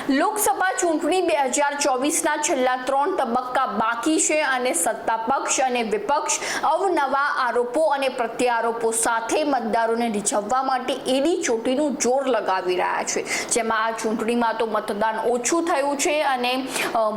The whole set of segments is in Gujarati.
લોકસભા ચૂંટણી 2024ના છેલ્લા 3 તબક્કા બાકી છે અને સત્તા પક્ષ અને વિપક્ષ અવનવા આરોપો અને પ્રત્યારોપો સાથે મતદારોને રીઝવવા માટે એડી ચોટીનું જોર લગાવી રહ્યા છે। જેમાં આ ચૂંટણીમાં તો મતદાન ઓછું થયું છે અને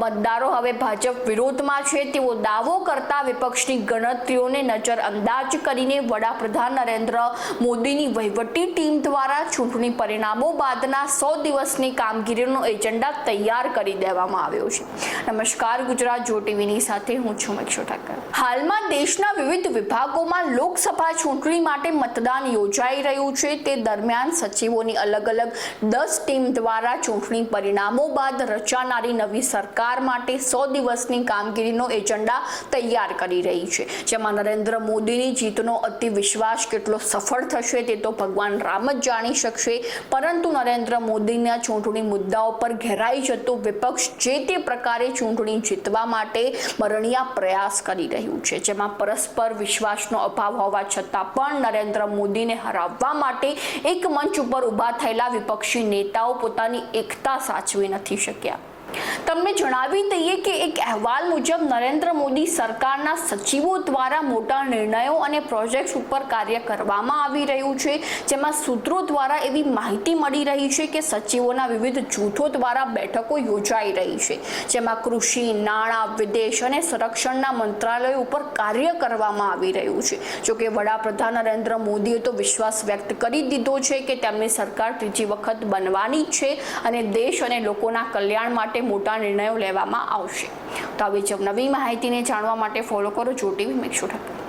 મતદારો હવે ભાજપ વિરોધમાં છે તેવો દાવો કરતા વિપક્ષની ગણતરીઓને નજરઅંદાજ કરીને વડાપ્રધાન નરેન્દ્ર મોદીની વહીવટી ટીમ દ્વારા ચૂંટણી પરિણામો બાદના 100 દિવસની કામગીરીનો એજન્ડા તૈયાર કરી દેવામાં આવ્યો છે। નમસ્કાર, ગુજરાત જો ટીવીની સાથે હું છું મેક્ષો ઠાકર। હાલમાં દેશના વિવિધ વિભાગોમાં લોકસભા ચૂંટણી માટે મતદાન યોજાઈ રહ્યું છે। તે દરમિયાન સચિવોની અલગ અલગ 10 ટીમ દ્વારા ચૂંટણી પરિણામો બાદ રચાનારી નવી સરકાર માટે 100 દિવસની કામગીરીનો એજન્ડા તૈયાર કરી રહી છે। જેમાં નરેન્દ્ર મોદીની જીતનો અતિ વિશ્વાસ કેટલો સફળ થશે તે તો ભગવાન રામ જ જાણી શકશે, પરંતુ નરેન્દ્ર મોદીના ચૂંટણી મુદ્દાઓ પર ઘેરાઈ જતો વિપક્ષ જે તે પ્રકારે ચૂંટણી જીતવા માટે મરણિયા પ્રયાસ કરી રહ્યું છે। જેમાં પરસ્પર વિશ્વાસનો અભાવ હોવા છતાં પણ નરેન્દ્ર મોદીને હરાવવા માટે એક મંચ ઉપર ઊભા થયેલા વિપક્ષી નેતાઓ પોતાની એકતા સાચવી નથી શક્યા। તમને જણાવી દઈએ કે એક અહેવાલ મુજબ નરેન્દ્ર મોદી સરકારના સચિવો દ્વારા મોટા નિર્ણયો અને પ્રોજેક્ટ્સ ઉપર કાર્ય કરવામાં આવી રહ્યું છે। જેમાં સૂત્રો દ્વારા એવી માહિતી મળી રહી છે કે સચિવોના વિવિધ જૂથો દ્વારા બેઠકો યોજાઈ રહી છે, જેમાં કૃષિ, નાણાં, વિદેશ અને સંરક્ષણના મંત્રાલયો ઉપર કાર્ય કરવામાં આવી રહ્યું છે। જોકે વડાપ્રધાન નરેન્દ્ર મોદીએ તો વિશ્વાસ વ્યક્ત કરી દીધો છે કે તેમની સરકાર ત્રીજી વખત બનવાની છે અને દેશ અને લોકોના કલ્યાણ માટે મોટા નિર્ણયો લેવામાં આવશે। તો આવી જ નવી માહિતીને જાણવા માટે ફોલો કરો જો ટીવી મેક્ષો ઠાકર।